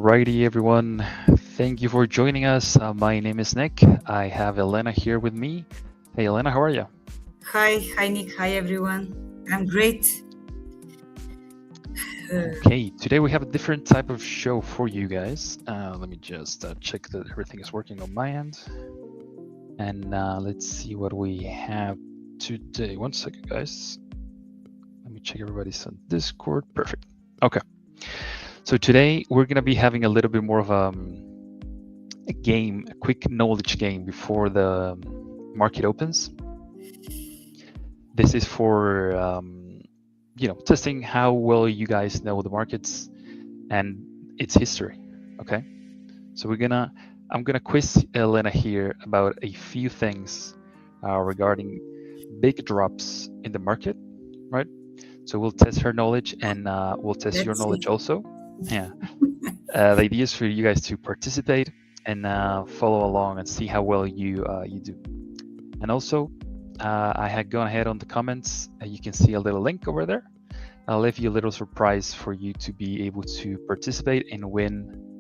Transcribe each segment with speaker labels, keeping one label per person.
Speaker 1: Alrighty, everyone. Thank you for joining us. My name is Nick. I have Elena here with me. Hey, Elena, how are you?
Speaker 2: Hi Nick, hi everyone. I'm great.
Speaker 1: Okay, today we have a different type of show for you guys. Let me just check that everything is working on my end. And let's see what we have today. One second, guys. Let me check everybody's on Discord. Perfect. Okay. So today we're going to be having a little bit more of a game, a quick knowledge game before the market opens. This is for testing how well you guys know the markets and its history. Okay, so I'm gonna quiz Elena here about a few things regarding big drops in the market, right? So we'll test her knowledge and we'll test your knowledge also. Yeah. The idea is for you guys to participate and follow along and see how well you do. And also, I had gone ahead on the comments. You can see a little link over there. I'll leave you a little surprise for you to be able to participate and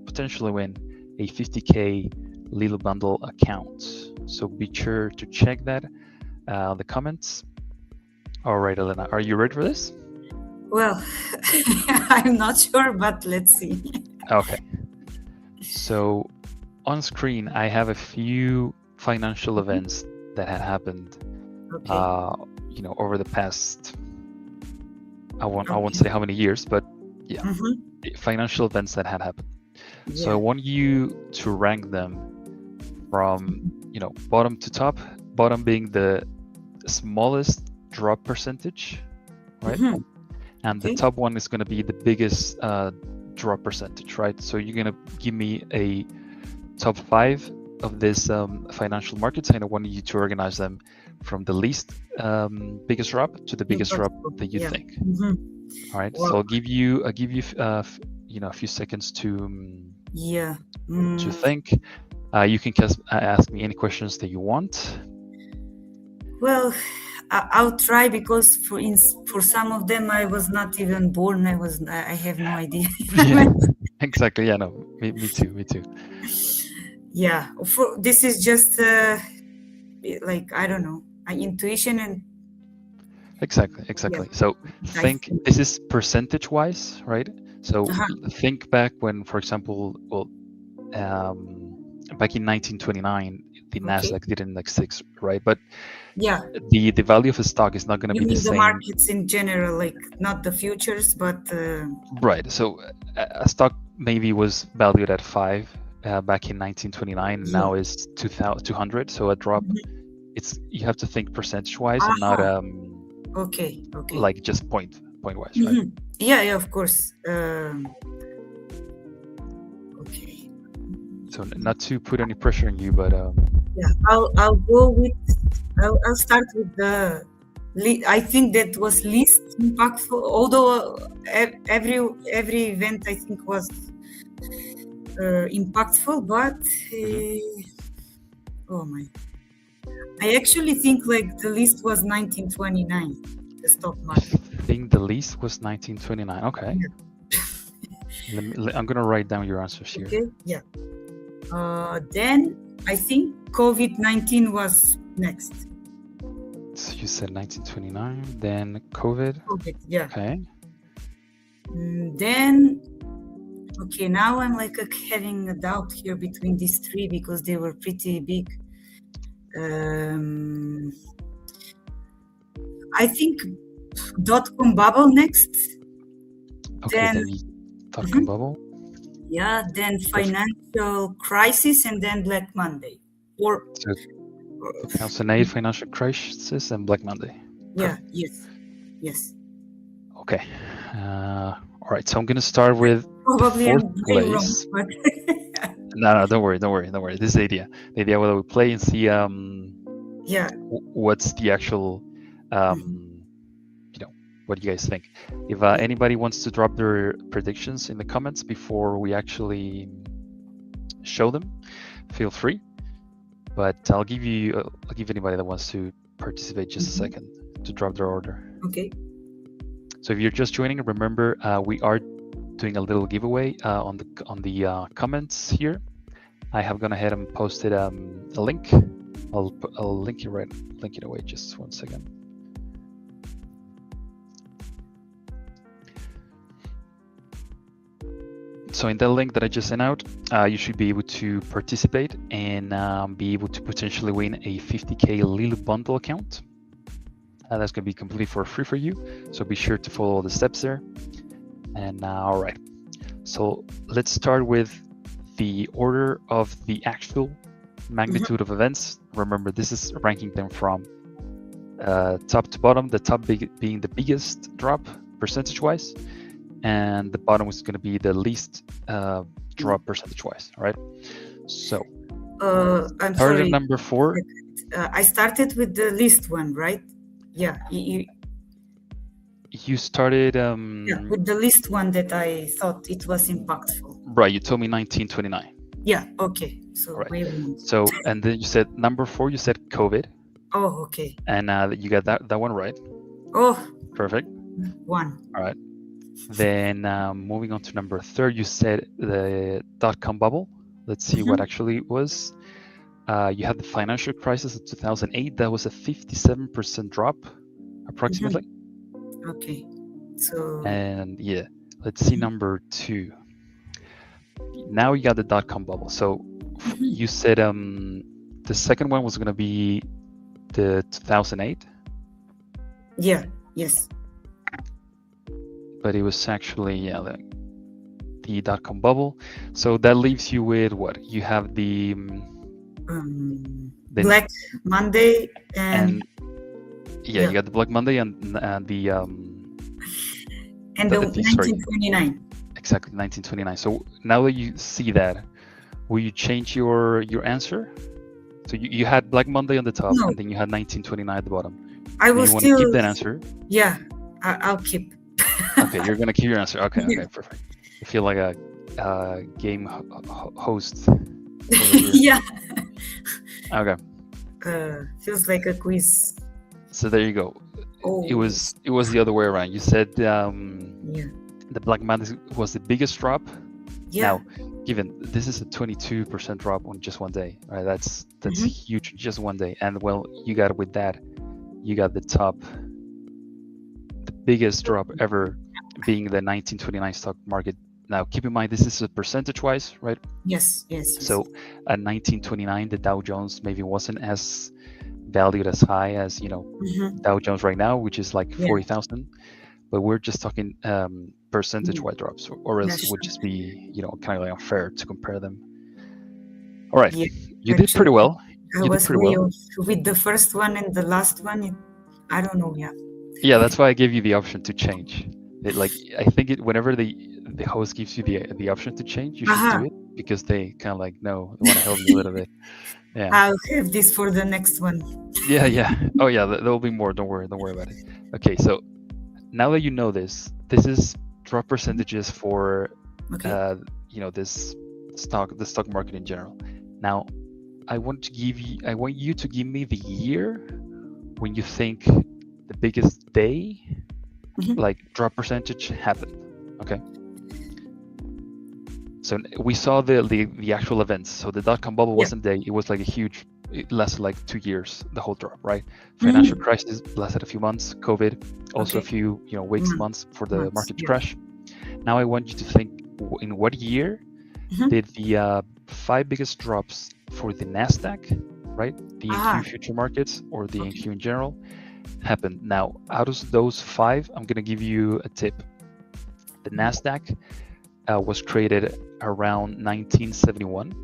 Speaker 1: potentially win a 50K Leeloo bundle account. So be sure to check that the comments. All right, Elena, are you ready for this?
Speaker 2: Well, I'm not sure, but let's see.
Speaker 1: Okay. So on screen, I have a few financial events that had happened, over the past, I won't say how many years, but yeah, financial events that had happened. Yeah. So I want you to rank them from, bottom to top, bottom being the smallest drop percentage, right? And the top one is going to be the biggest drop percentage, right? So you're going to give me a top 5 of this financial markets, and I want you to organize them from the least biggest drop to the biggest drop that you think. All right. Well, so I'll give you a few seconds to to think. You can ask me any questions that you want.
Speaker 2: Well, I'll try, because for some of them I was not even born. I have no idea.
Speaker 1: Yeah, exactly. Yeah, no, me too.
Speaker 2: Yeah, this is just like, I don't know, intuition and.
Speaker 1: Exactly. Yeah. So think, this is percentage wise, right? So think back when, for example, back in 1929, the Nasdaq did index 6, right? But
Speaker 2: yeah,
Speaker 1: the value of a stock is not going to be the same.
Speaker 2: The markets in general, like not the futures, but
Speaker 1: right. So a stock maybe was valued at 5 back in 1929, and now is 200. So a drop, you have to think percentage wise and not
Speaker 2: okay,
Speaker 1: like just point wise, right?
Speaker 2: Yeah, of course.
Speaker 1: Okay. So not to put any pressure on you, but
Speaker 2: yeah, I'll go with. I'll start with the. I think that was least impactful. Although every event I think was impactful, but oh my! I actually think like the least was 1929, the stock market.
Speaker 1: I think the least was 1929. Okay. Yeah. I'm gonna write down your answers here.
Speaker 2: Okay. Yeah. Then I think COVID-19 was next.
Speaker 1: So you said 1929, then COVID.
Speaker 2: COVID, yeah.
Speaker 1: Okay.
Speaker 2: Then, okay, now I'm like having a doubt here between these three because they were pretty big. I think .com bubble next.
Speaker 1: Okay, then .com bubble.
Speaker 2: Yeah, then financial crisis, and then Black Monday. Or
Speaker 1: 2008 financial crisis and Black Monday.
Speaker 2: Yeah. Yes.
Speaker 1: Okay. All right. So I'm gonna start with
Speaker 2: probably
Speaker 1: fourth place.
Speaker 2: Wrong, but
Speaker 1: No, don't worry. This is the idea. The idea whether we play and see what's the actual what do you guys think? If anybody wants to drop their predictions in the comments before we actually show them, feel free. But I'll give anybody that wants to participate just a second to drop their order.
Speaker 2: Okay.
Speaker 1: So if you're just joining, remember we are doing a little giveaway on the comments here. I have gone ahead and posted a link. I'll link it away. Just 1 second. So in that link that I just sent out, you should be able to participate and be able to potentially win a 50K Leeloo bundle account. That's going to be completely for free for you. So be sure to follow all the steps there. And all right. So let's start with the order of the actual magnitude of events. Remember, this is ranking them from top to bottom, the top being the biggest drop percentage-wise, and the bottom is going to be the least drop percentage-wise, all right? So,
Speaker 2: I'm
Speaker 1: started
Speaker 2: sorry.
Speaker 1: at number 4.
Speaker 2: I started with the least one, right? Yeah.
Speaker 1: You started...
Speaker 2: yeah, with the least one that I thought it was impactful.
Speaker 1: Right, you told me 1929.
Speaker 2: Yeah, okay. So,
Speaker 1: right. So, and then you said number 4, you said COVID.
Speaker 2: Oh, okay.
Speaker 1: And you got that one right.
Speaker 2: Oh.
Speaker 1: Perfect.
Speaker 2: 1.
Speaker 1: All right. Then moving on to number 3, you said the dot-com bubble. Let's see what actually it was. You had the financial crisis of 2008. That was a 57% drop, approximately.
Speaker 2: Okay. So.
Speaker 1: And yeah, let's see number 2. Now you got the dot-com bubble. So you said the second one was going to be the 2008.
Speaker 2: Yeah. Yes.
Speaker 1: But it was actually the dot-com bubble. So that leaves you with what? You have the
Speaker 2: Black Monday and
Speaker 1: you got the Black Monday and the
Speaker 2: and the 1929.
Speaker 1: Exactly, 1929. So now that you see that, will you change your answer? So you had Black Monday on the top, and then you had 1929 at the bottom.
Speaker 2: I will still
Speaker 1: want to keep that answer.
Speaker 2: Yeah, I'll keep.
Speaker 1: Okay, you're gonna keep your answer. Okay, okay, perfect. I feel like a game host.
Speaker 2: Yeah.
Speaker 1: Okay.
Speaker 2: Feels like a quiz.
Speaker 1: So there you go.
Speaker 2: Oh.
Speaker 1: It was the other way around. You said the Black Monday was the biggest drop.
Speaker 2: Yeah.
Speaker 1: Now, given this is a 22% drop on just one day, right? That's huge, just one day. And well, you got with that, you got the biggest drop ever being the 1929 stock market. Now, keep in mind, this is a percentage-wise, right?
Speaker 2: Yes.
Speaker 1: So at 1929, the Dow Jones maybe wasn't as valued as high as, Dow Jones right now, which is like 40,000. But we're just talking percentage-wise drops, or else it would just be, kind of like unfair to compare them. All right, you did pretty well.
Speaker 2: I was way off with the first one and the last one. I don't know.
Speaker 1: Yeah, that's why I gave you the option to change. I think whenever the host gives you the option to change, you should do it, because they kind of like they want to help you a little bit. Yeah.
Speaker 2: I'll have this for the next one.
Speaker 1: Yeah. Oh yeah, there will be more. Don't worry about it. Okay, so now that you know this is drop percentages for this the stock market in general. Now, I want you to give me the year when you think the biggest day, like drop percentage, happened. Okay. So we saw the actual events. So the dot-com bubble wasn't a day; it was like a huge. It lasted like 2 years, the whole drop, right? Financial crisis lasted a few months. COVID also a few weeks, months for the market to crash. Now I want you to think, in what year did the 5 biggest drops for the Nasdaq, right? The NQ future markets, or the NQ in general, happened. Now, out of those 5, I'm gonna give you a tip. The Nasdaq was created around 1971,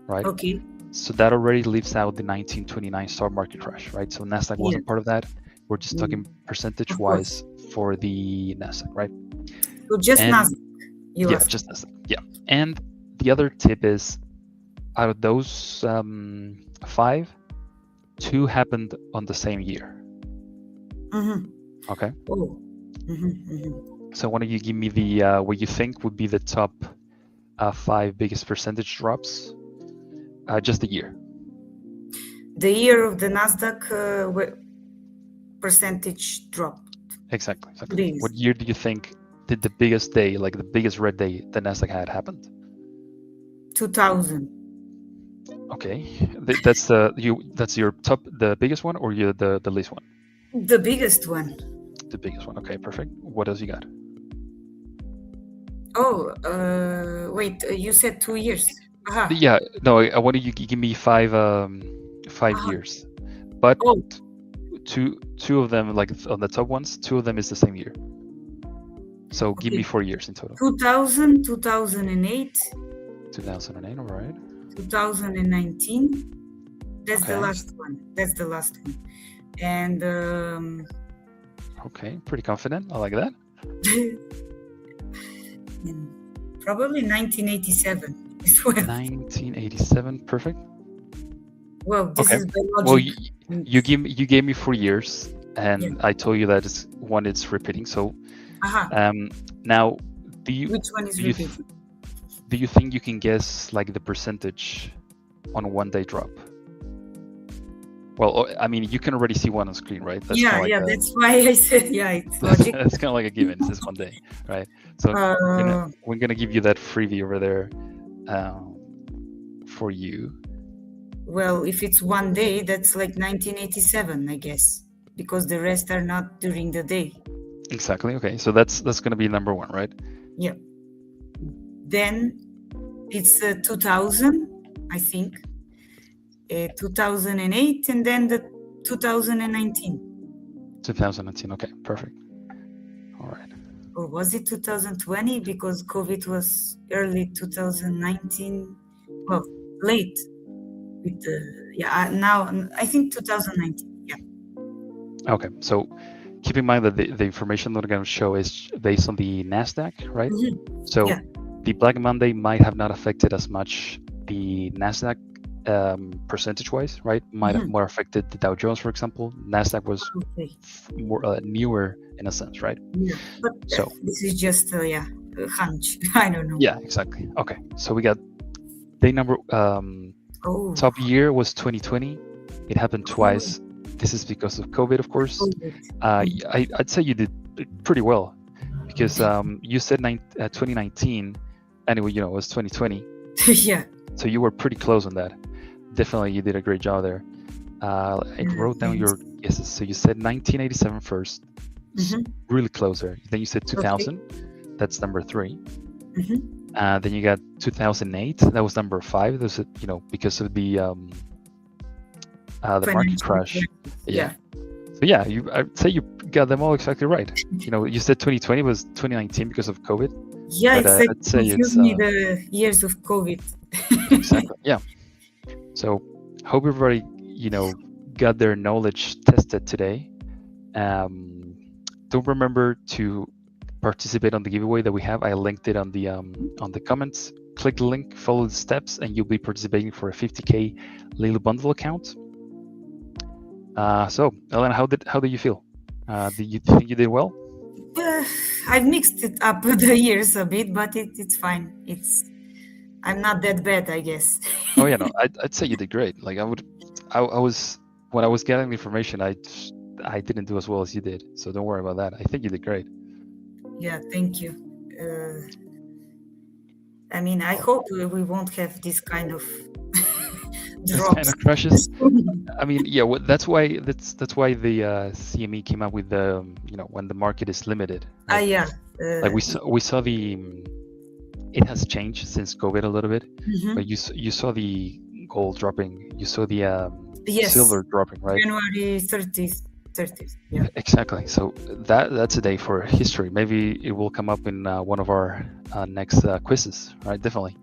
Speaker 1: right?
Speaker 2: Okay.
Speaker 1: So that already leaves out the 1929 stock market crash, right? So Nasdaq wasn't part of that. We're just talking percentage-wise for the Nasdaq, right?
Speaker 2: So just Nasdaq.
Speaker 1: Just Nasdaq. Yeah. And the other tip is, out of those 5, 2 happened on the same year. Okay.
Speaker 2: Oh.
Speaker 1: So why don't you give me the what you think would be the top 5 biggest percentage drops? Just the year.
Speaker 2: The year of the Nasdaq percentage drop.
Speaker 1: Exactly. What year do you think did the biggest day, like the biggest red day the Nasdaq had happened?
Speaker 2: 2000.
Speaker 1: Okay, that's your top, the biggest one, or you the least one?
Speaker 2: The biggest one.
Speaker 1: The biggest one. Okay, perfect. What else you got?
Speaker 2: Oh, wait, you said 2 years. Aha.
Speaker 1: Yeah, no, I wanted you to give me five
Speaker 2: Uh-huh.
Speaker 1: years, but
Speaker 2: Oh,
Speaker 1: two of them, like on the top ones, two of them is the same year. So give me
Speaker 2: okay.
Speaker 1: 4 years in total.
Speaker 2: 2000, 2008,
Speaker 1: 2008. All right.
Speaker 2: 2019. That's the
Speaker 1: Okay.
Speaker 2: last one. That's the last one. And
Speaker 1: Okay, pretty confident. I like that.
Speaker 2: probably 1987 as well.
Speaker 1: 1987. Perfect.
Speaker 2: Well, this
Speaker 1: Okay.
Speaker 2: is the
Speaker 1: Well,
Speaker 2: logic.
Speaker 1: you gave me 4 years, and
Speaker 2: Yeah.
Speaker 1: I told you that it's one it's repeating. So
Speaker 2: Aha.
Speaker 1: now do you
Speaker 2: Which one is
Speaker 1: do you
Speaker 2: repeating?
Speaker 1: do you think you can guess like the percentage on a 1-day drop? Well, I mean, you can already see one on screen, right? That's
Speaker 2: Yeah,
Speaker 1: kinda like
Speaker 2: yeah, that's why I said, yeah, it's logic.
Speaker 1: that's kind of like a given. It's just 1 day, right? So we're gonna give you that freebie over there for you.
Speaker 2: Well, if it's 1 day, that's like 1987, I guess, because the rest are not during the day.
Speaker 1: Exactly. Okay, so that's gonna be number one, right?
Speaker 2: Yeah. Then it's 2000, I think, 2008, and then the 2019.
Speaker 1: 2019. Okay, perfect. All right.
Speaker 2: Or was it 2020? Because COVID was early 2019. Well, late with the now I think 2019. Yeah.
Speaker 1: Okay, so keep in mind that the information that I'm going to show is based on the Nasdaq, right?
Speaker 2: Mhm.
Speaker 1: So
Speaker 2: Yeah.
Speaker 1: the Black Monday might have not affected as much the Nasdaq percentage-wise, right? Might have more affected the Dow Jones, for example. Nasdaq was
Speaker 2: Okay.
Speaker 1: more newer in a sense, right?
Speaker 2: Yeah. But
Speaker 1: So
Speaker 2: this is just a hunch. I don't know.
Speaker 1: yeah, exactly. Okay, so we got day number
Speaker 2: Oh.
Speaker 1: top year was 2020. It happened twice. This is because of COVID, of course. I'd say you did pretty well because you said 2019. Anyway, it was 2020.
Speaker 2: Yeah.
Speaker 1: So you were pretty close on that. Definitely, you did a great job there. I wrote down your guesses. So you said 1987 first, really close there. Then you said 2000. Okay. That's number 3. Then you got 2008. That was number 5. There's because of the market crash. Yeah. So yeah, I'd say you got them all exactly right. You said 2020 was 2019 because of COVID.
Speaker 2: Yeah,
Speaker 1: but, I'd say
Speaker 2: confused me the years of COVID.
Speaker 1: Exactly. Yeah. So hope everybody got their knowledge tested today. Don't remember to participate on the giveaway that we have. I linked it on the comments. Click the link, follow the steps, and you'll be participating for a 50K Leeloo bundle account. So Elena, how did you feel? Do you think you did well?
Speaker 2: I've mixed it up the years a bit, but it's fine. I'm not that bad, I guess.
Speaker 1: Oh yeah, no, I'd say you did great. Like I was when I was getting the information, I didn't do as well as you did. So don't worry about that. I think you did great.
Speaker 2: Yeah, thank you. I mean, I hope we won't have this kind of drops.
Speaker 1: Kind of crashes. I mean, yeah, that's why the CME came out with the when the market is limited. Right?
Speaker 2: Yeah.
Speaker 1: Like we saw it has changed since COVID a little bit, but you saw the gold dropping, you saw the silver dropping, right?
Speaker 2: January 30th. Yeah.
Speaker 1: Exactly. So that's a day for history. Maybe it will come up in one of our next quizzes, right? Definitely.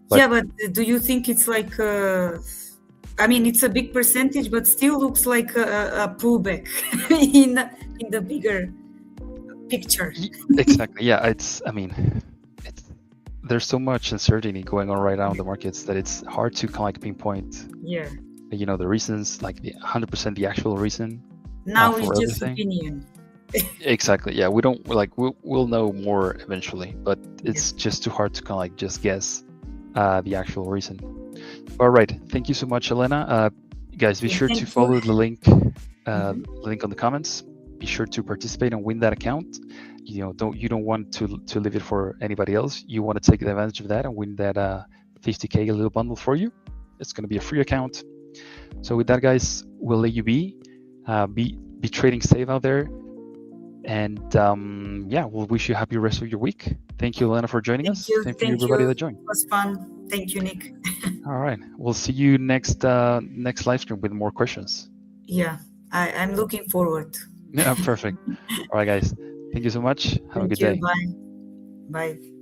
Speaker 2: But do you think it's like? I mean, it's a big percentage, but still looks like a pullback in the bigger picture.
Speaker 1: Exactly. Yeah. There's so much uncertainty going on right now in the markets that it's hard to kind of like pinpoint.
Speaker 2: Yeah.
Speaker 1: The reasons, like the 100% the actual reason.
Speaker 2: Now it's just opinion.
Speaker 1: Exactly. Yeah. We don't we'll know more eventually, but it's just too hard to kind of like just guess the actual reason. All right. Thank you so much, Elena. Guys, be sure to follow the link on the comments. Be sure to participate and win that account. you don't want to leave it for anybody else. You want to take advantage of that and win that 50K little bundle for you. It's going to be a free account. So with that, guys, we'll let you be. Be trading safe out there. And yeah, we'll wish you a happy rest of your week. Thank you, Elena, for joining
Speaker 2: Thank
Speaker 1: us.
Speaker 2: you.
Speaker 1: Thank you,
Speaker 2: Thank
Speaker 1: everybody
Speaker 2: you.
Speaker 1: that
Speaker 2: It
Speaker 1: joined.
Speaker 2: was fun. Thank you, Nick.
Speaker 1: All right, we'll see you next live stream with more questions.
Speaker 2: Yeah, I'm looking forward.
Speaker 1: Yeah, perfect. All right, guys. Thank you so much. Have a
Speaker 2: Thank
Speaker 1: good
Speaker 2: you.
Speaker 1: day.
Speaker 2: Bye. Bye.